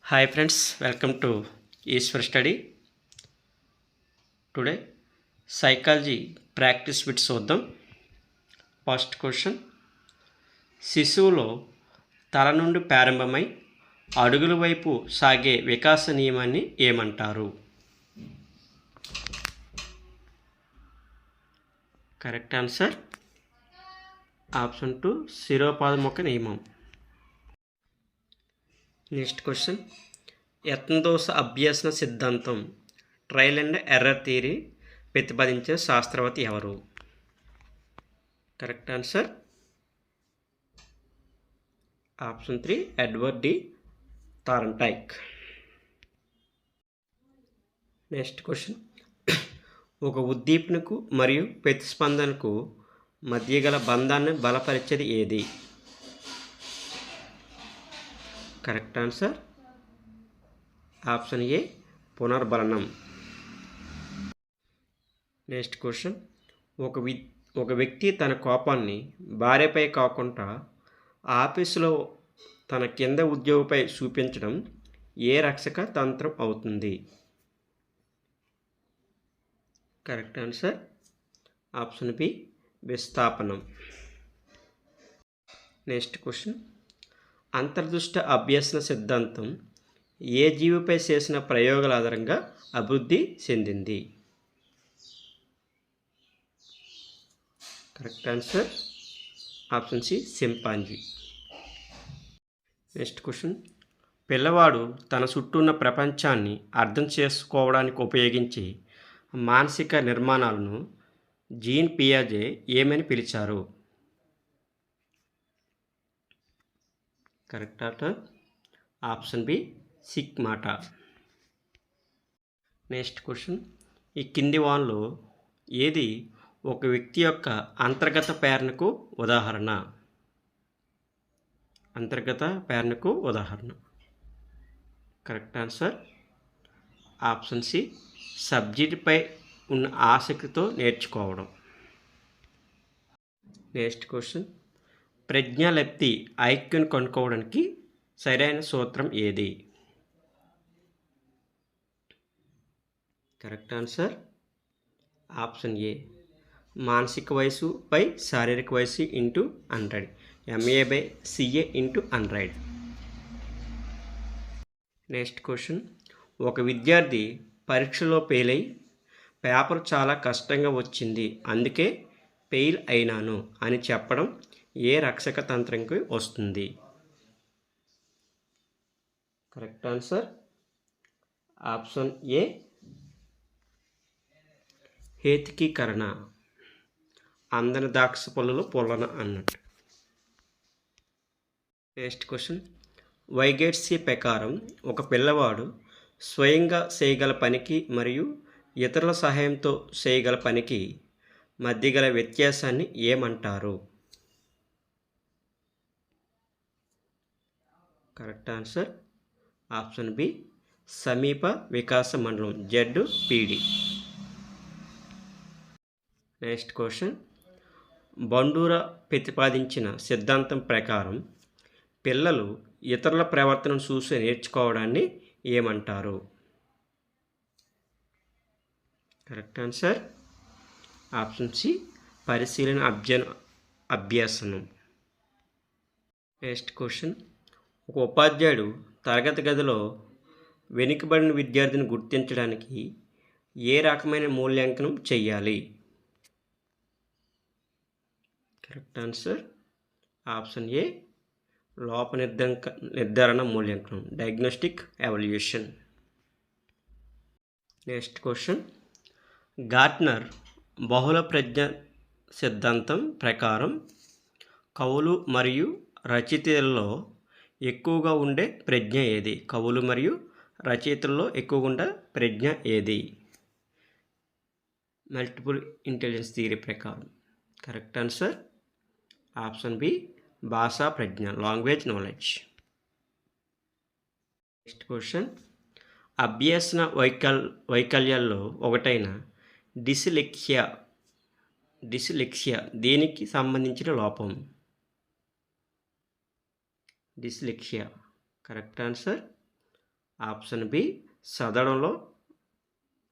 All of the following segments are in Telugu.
Hi friends, welcome to East for Study. Today, psychology practice with చూద్దాం. ఫస్ట్ క్వశ్చన్, శిశువులో తల నుండి ప్రారంభమై అడుగుల వైపు సాగే వికాస నియమాన్ని ఏమంటారు? కరెక్ట్ ఆన్సర్ ఆప్షన్ 2 శిరోపాదముఖ నియమం. నెక్స్ట్ క్వశ్చన్, యత్నదోష అభ్యసన సిద్ధాంతం ట్రయల్ అండ్ ఎర్రర్ థియరీ ప్రతిపాదించిన శాస్త్రవేత్త ఎవరు? Correct answer option 3 Edward D Thorndike. Next question, ఒక ఉద్దీపనకు మరియు ప్రతిస్పందనకు మధ్య గల బంధాన్ని బలపరిచేది ఏది? కరెక్ట్ ఆన్సర్ ఆప్షన్ ఏ పునర్బలనం. నెక్స్ట్ క్వశ్చన్, ఒక వ్యక్తి తన కోపాన్ని భార్యపై కాకుండా ఆఫీసులో తన కింద ఉద్యోగిపై చూపించడం ఏ రక్షక తంత్రం అవుతుంది? కరెక్ట్ ఆన్సర్ ఆప్షన్ బి విస్థాపనం. నెక్స్ట్ క్వశ్చన్, అంతర్దృష్టి అభ్యసన సిద్ధాంతం ఏ జీవిపై చేసిన ప్రయోగాల ఆధారంగా అభివృద్ధి చెందింది? Correct answer option C chimpanzee. Next question, పిల్లవాడు తన చుట్టూ ఉన్న ప్రపంచాన్ని అర్థం చేసుకోవడానికి ఉపయోగించే మానసిక నిర్మాణాలను జీన్ పియాజే ఏమని పిలిచారు? Correct answer option B schemata. Next question, ఈ కింది వాన్లో ఏది ఒక వ్యక్తి యొక్క అంతర్గత ప్రేరణకు ఉదాహరణ? అంతర్గత ప్రేరణకు ఉదాహరణ. కరెక్ట్ ఆన్సర్ ఆప్షన్ సి సబ్జెక్టుపై ఉన్న ఆసక్తితో నేర్చుకోవడం. నెక్స్ట్ క్వశ్చన్, ప్రజ్ఞాలబ్ధి ఐక్యూని కనుక్కోవడానికి సరైన సూత్రం ఏది? కరెక్ట్ ఆన్సర్ ఆప్షన్ ఏ మానసిక వయసు బై శారీరక వయసు into 100, MA/CA into 100. Next question, ఒక విద్యార్థి పరీక్షలో ఫెయిల్ అయి పేపర్ చాలా కష్టంగా వచ్చింది అందుకే ఫెయిల్ అయినాను అని చెప్పడం ఏ రక్షక తంత్రంకి వస్తుంది? కరెక్ట్ ఆన్సర్ ఆప్షన్ ఏ హేతుకీకరణ, అందని ద్రాక్ష పళ్ళలో పొలన అన్నట్టు. నెక్స్ట్ క్వశ్చన్, వైగేట్సీ ప్రకారం ఒక పిల్లవాడు స్వయంగా చేయగల పనికి మరియు ఇతరుల సహాయంతో చేయగల పనికి మధ్య గల వ్యత్యాసాన్ని ఏమంటారు? కరెక్ట్ ఆన్సర్ ఆప్షన్ బి సమీప వికాస మండలం ZPD. నెక్స్ట్ క్వశ్చన్, బండూరా ప్రతిపాదించిన సిద్ధాంతం ప్రకారం పిల్లలు ఇతరుల ప్రవర్తనను చూసి నేర్చుకోవడాన్ని ఏమంటారు? కరెక్ట్ ఆన్సర్ ఆప్షన్ సి పరిశీలన అభ్యాసనం. నెక్స్ట్ క్వశ్చన్, ఒక ఉపాధ్యాయుడు తరగతి గదిలో వెనుకబడిన విద్యార్థిని గుర్తించడానికి ఏ రకమైన మూల్యాంకనం చేయాలి? కరెక్ట్ ఆన్సర్ ఆప్షన్ ఏ లోప నిర్ధారణ మూల్యాంకనం, diagnostic evaluation. Next question, Gartner బహుళ ప్రజ్ఞ సిద్ధాంతం ప్రకారం కవులు మరియు రచయితల్లో ఎక్కువగా ఉండే ప్రజ్ఞ ఏది? కవులు మరియు రచయితల్లో ఎక్కువగా ఉండే ప్రజ్ఞ ఏది? మల్టిపుల్ ఇంటెలిజెన్స్ థియరీ ప్రకారం. కరెక్ట్ ఆన్సర్ ఆప్షన్ బి భాషా ప్రజ్ఞ, లాంగ్వేజ్ నాలెడ్జ్. నెక్స్ట్ క్వశ్చన్, అభ్యసన వైకల్యాల్లో ఒకటైన డిస్లెక్సియా దేనికి సంబంధించిన లోపం? Dyslexia. Correct answer option B చదవడంలో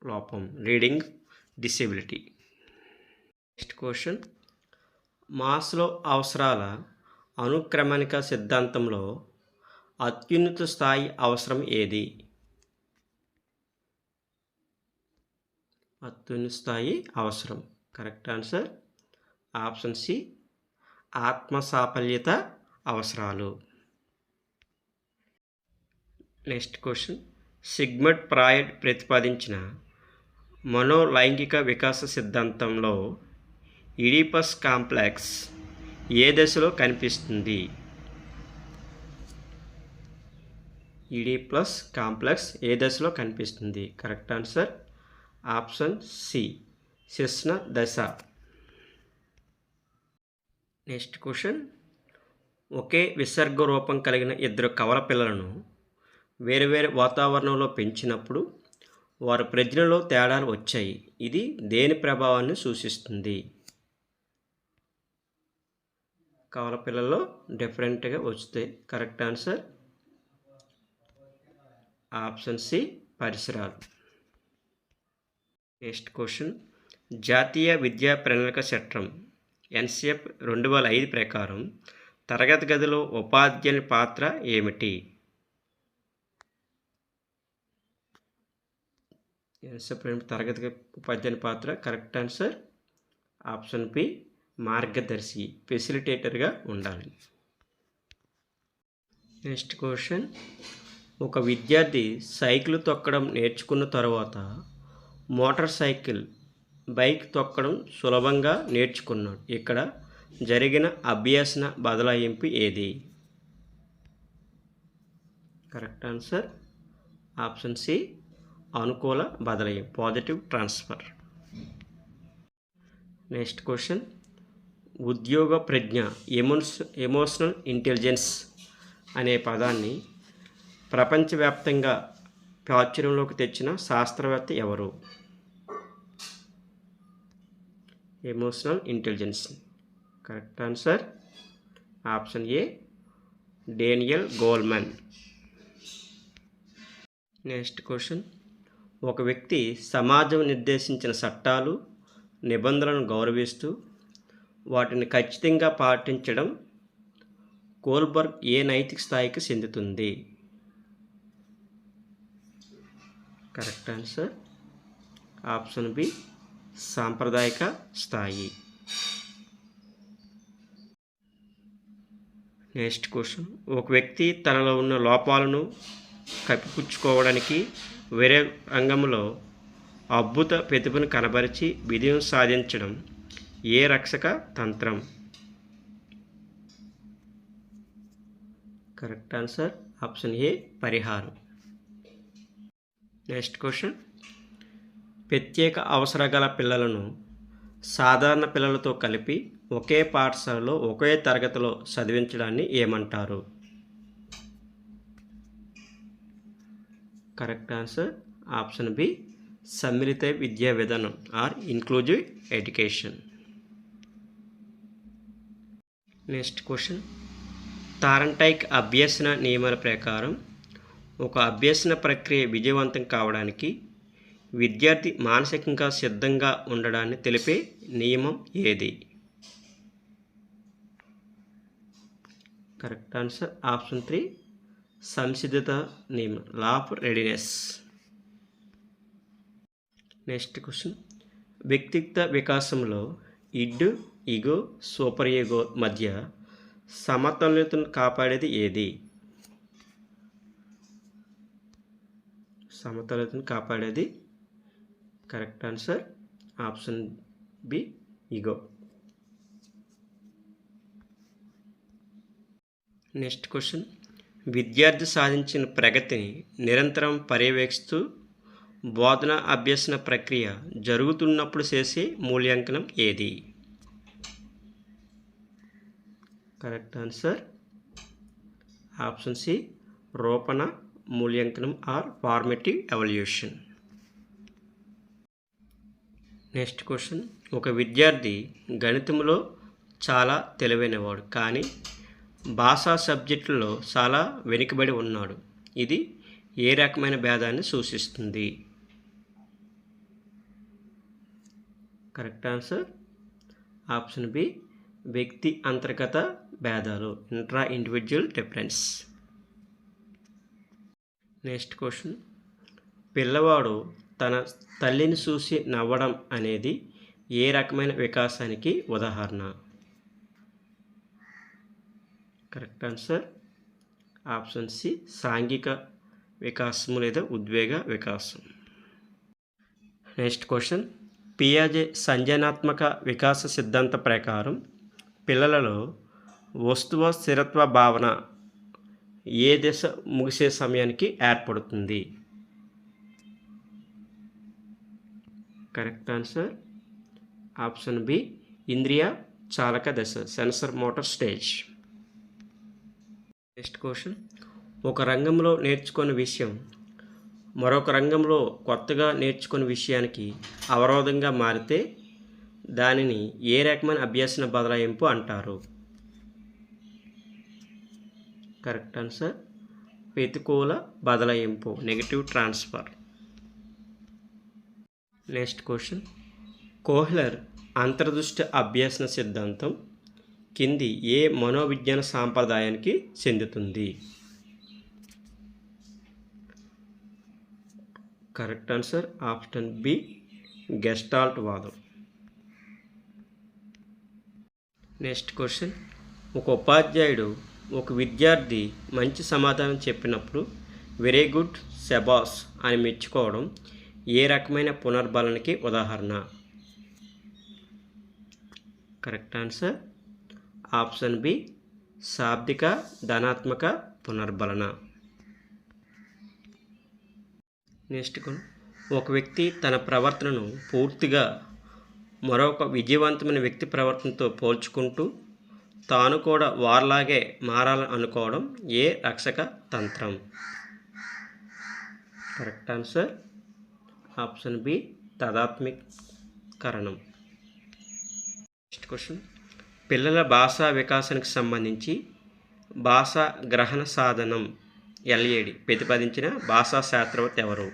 లోపం, reading disability. Next question, Maslow అవసరాల అనుక్రమణిక సిద్ధాంతంలో అత్యున్నత స్థాయి అవసరం ఏది? అత్యున్నత స్థాయి అవసరం. కరెక్ట్ ఆన్సర్ ఆప్షన్ సి ఆత్మ సాఫల్యత అవసరాలు. నెక్స్ట్ క్వశ్చన్, సిగ్మండ్ ఫ్రాయిడ్ ప్రతిపాదించిన మనోలైంగిక వికాస సిద్ధాంతంలో ఈడిపస్ కాంప్లెక్స్ ఏ దశలో కనిపిస్తుంది? ఈడిపస్ కాంప్లెక్స్ ఏ దశలో కనిపిస్తుంది? కరెక్ట్ ఆన్సర్ ఆప్షన్ సి శిశ్న దశ. నెక్స్ట్ క్వశ్చన్, ఒకే విసర్గ రూపం కలిగిన ఇద్దరు కవల పిల్లలను వేరువేరు వాతావరణంలో పెంచినప్పుడు వారి ప్రజ్ఞలో తేడాలు వచ్చాయి. ఇది దేని ప్రభావాన్ని సూచిస్తుంది? కవల పిల్లల్లో డిఫరెంట్గా వస్తాయి. కరెక్ట్ ఆన్సర్ ఆప్షన్ సి పరిసరాలు. నెక్స్ట్ క్వశ్చన్, జాతీయ విద్యా ప్రణాళిక చట్టం ఎన్సిఎఫ్ 2005 ప్రకారం తరగతి గదిలో ఉపాధ్యాయుని పాత్ర ఏమిటి? ఎన్సిఎఫ్ తరగతి ఉపాధ్యాయుని పాత్ర కరెక్ట్ ఆన్సర్ ఆప్షన్ బి మార్గదర్శి, ఫెసిలిటేటర్గా ఉండాలి. నెక్స్ట్ క్వశ్చన్, ఒక విద్యార్థి సైకిల్ తొక్కడం నేర్చుకున్న తర్వాత మోటార్ సైకిల్ బైక్ తొక్కడం సులభంగా నేర్చుకున్నాడు. ఇక్కడ జరిగిన అభ్యసన బదలాయింపు ఏది? కరెక్ట్ ఆన్సర్ ఆప్షన్ సి అనుకూల బదలాయింపు, పాజిటివ్ ట్రాన్స్ఫర్. నెక్స్ట్ క్వశ్చన్, ఉద్యోగ ప్రజ్ఞ ఎమోషనల్ ఇంటెలిజెన్స్ అనే పదాన్ని ప్రపంచవ్యాప్తంగా ప్రాచుర్యంలోకి తెచ్చిన శాస్త్రవేత్త ఎవరు? Emotional intelligence correct answer option ఏ డేనియల్ గోల్మన్. నెక్స్ట్ క్వశ్చన్, ఒక వ్యక్తి సమాజం నిర్దేశించిన చట్టాలు నిబంధనలను గౌరవిస్తూ వాటిని ఖచ్చితంగా పాటించడం కోల్బర్గ్ ఏ నైతిక స్థాయికి చెందుతుంది? కరెక్ట్ ఆన్సర్ ఆప్షన్ బి సాంప్రదాయిక స్థాయి. నెక్స్ట్ క్వశ్చన్, ఒక వ్యక్తి తనలో ఉన్న లోపాలను కప్పిపుచ్చుకోవడానికి వేరే రంగంలో అద్భుత ప్రతిభను కనబరిచి విజయం సాధించడం ఏ రక్షక తంత్రం? కరెక్ట్ ఆన్సర్ ఆప్షన్ ఏ పరిహారం. నెక్స్ట్ క్వశ్చన్, ప్రత్యేక అవసరాల పిల్లలను సాధారణ పిల్లలతో కలిపి ఒకే పాఠశాలలో ఒకే తరగతిలో చదివించడాన్ని ఏమంటారు? కరెక్ట్ ఆన్సర్ ఆప్షన్ బి సమ్మిళిత విద్యా విధానం or inclusive education. Next question, Thorndike అభ్యసన నియమాల ప్రకారం ఒక అభ్యసన ప్రక్రియ విజయవంతం కావడానికి విద్యార్థి మానసికంగా సిద్ధంగా ఉండడాన్ని తెలిపే నియమం ఏది? కరెక్ట్ ఆన్సర్ ఆప్షన్ 3 సంసిద్ధత నియమం, law of readiness. Next question, వ్యక్తిత్వ వికాసంలో ఇడ్, ఈగో, సూపర్ ఈగో మధ్య సమతుల్యతను కాపాడేది ఏది? సమతుల్యతను కాపాడేది correct answer option B ego. Next question, విద్యార్థి సాధించిన ప్రగతిని నిరంతరం పర్యవేక్షిస్తూ బోధన అభ్యసన ప్రక్రియ జరుగుతున్నప్పుడు చేసే మూల్యాంకనం ఏది? కరెక్ట్ ఆన్సర్ ఆప్షన్ సి రూపణ మూల్యాంకనం or formative evaluation. Next question, ఒక విద్యార్థి గణితంలో చాలా తెలివైనవాడు కానీ భాషా సబ్జెక్టుల్లో చాలా వెనుకబడి ఉన్నాడు. ఇది ఏ రకమైన భేదాన్ని సూచిస్తుంది? కరెక్ట్ ఆన్సర్ ఆప్షన్ బి, వ్యక్తి అంతర్గత భేదాలు, intra individual difference. Next question, పిల్లవాడు తన తల్లిని చూసి నవ్వడం అనేది ఏ రకమైన వికాసానికి ఉదాహరణ? కరెక్ట్ ఆన్సర్ ఆప్షన్ సి, సాంఘిక వికాసము లేదా ఉద్వేగ వికాసం. నెక్స్ట్ క్వశ్చన్, పియాజే సంజ్ఞానాత్మక వికాస సిద్ధాంత ప్రకారం పిల్లలలో వస్తువ స్థిరత్వ భావన ఏ దశ ముగిసే సమయానికి ఏర్పడుతుంది? కరెక్ట్ ఆన్సర్ ఆప్షన్ బి, ఇంద్రియ చాలక దశ, sensor motor stage. Next question, ఒక రంగంలో నేర్చుకునే విషయం మరొక రంగంలో కొత్తగా నేర్చుకునే విషయానికి అవరోధంగా మారితే దానిని ఏ రకమైన అభ్యసన బదలాయింపు అంటారు? కరెక్ట్ ఆన్సర్ ప్రతికూల బదలాయింపు, negative transfer. Next question, Kohler అంతర్దృష్టి అభ్యసన సిద్ధాంతం కింది ఏ మనోవిజ్ఞాన సాంప్రదాయానికి చెందుతుంది? Correct answer option B, gestalt వాదం. నెక్స్ట్ క్వశ్చన్, ఒక ఉపాధ్యాయుడు ఒక విద్యార్థి మంచి సమాధానం చెప్పినప్పుడు వెరీ గుడ్, శబాస్ అని మెచ్చుకోవడం ఏ రకమైన పునర్బలనకి ఉదాహరణ? కరెక్ట్ ఆన్సర్ ఆప్షన్ బి, శాబ్దిక ధనాత్మక పునర్బలన. నెక్స్ట్ ఒక వ్యక్తి తన ప్రవర్తనను పూర్తిగా మరొక విజయవంతమైన వ్యక్తి ప్రవర్తనతో పోల్చుకుంటూ తాను కూడా వారిలాగే మారాలని అనుకోవడం ఏ రక్షక తంత్రం? కరెక్ట్ ఆన్సర్ ఆప్షన్ బి, తాదాత్మ్యీకరణం. నెక్స్ట్ క్వశ్చన్, పిల్లల భాషా వికాసానికి సంబంధించి భాషా గ్రహణ సాధనం LAD ప్రతిపాదించిన భాషా శాస్త్రవేత్త ఎవరు?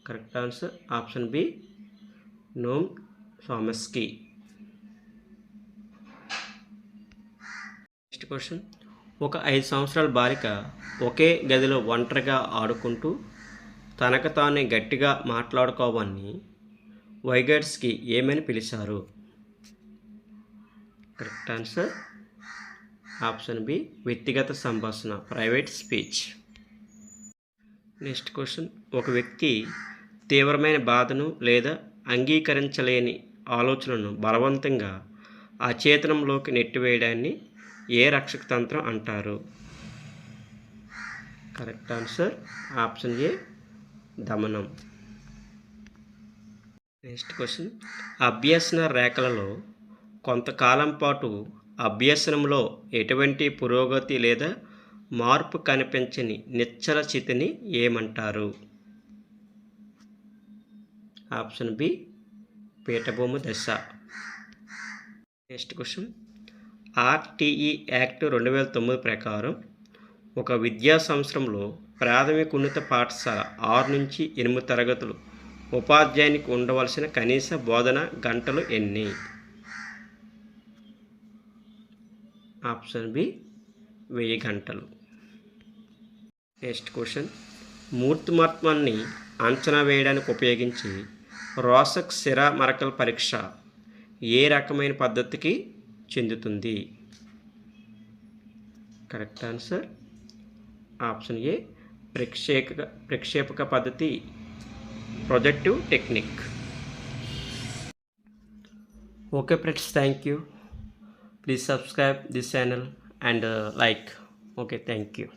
Correct answer option B, నోమ్ Chomsky. Next question, ఒక 5 సంవత్సరాల బాలిక ఒకే గదిలో ఒంటరిగా ఆడుకుంటూ తనకు తానే గట్టిగా మాట్లాడుకోవాలని వైగట్స్కి ఏమని పిలిచారు? కరెక్ట్ ఆన్సర్ ఆప్షన్ బి, వ్యక్తిగత సంభాషణ, ప్రైవేట్ స్పీచ్. నెక్స్ట్ క్వశ్చన్, ఒక వ్యక్తి తీవ్రమైన బాధను లేదా అంగీకరించలేని ఆలోచనను బలవంతంగా అచేతనంలోకి నెట్టివేయడాన్ని ఏ రక్షక తంత్రం అంటారు? కరెక్ట్ ఆన్సర్ ఆప్షన్ ఏ, దమనం. నెక్స్ట్ క్వశ్చన్, అభ్యసన రేఖలలో కొంతకాలం పాటు అభ్యసనంలో ఎటువంటి పురోగతి లేదా మార్పు కనిపించని నిశ్చల స్థితిని ఏమంటారు? ఆప్షన్ బి, పీఠభూమి దశ. నెక్స్ట్ క్వశ్చన్, RTE యాక్ట్ 2009 ప్రకారం ఒక విద్యా సంవత్సరంలో ప్రాథమిక ఉన్నత పాఠశాల 6 నుంచి 8 తరగతులు ఉపాధ్యాయునికి ఉండవలసిన కనీస బోధన గంటలు ఎన్ని? ఆప్షన్ బి, 1000 గంటలు. నెక్స్ట్ క్వశ్చన్, మూర్తిమత్వాన్ని అంచనా వేయడానికి ఉపయోగించి రోసక్ సిరా మరకల పరీక్ష ఏ రకమైన పద్ధతికి చెందుతుంది? కరెక్ట్ ఆన్సర్ ఆప్షన్ ఏ, ప్రక్షేపక పద్ధతి, projective technique. Okay friends, thank you. Please subscribe this channel and like. Okay, thank you.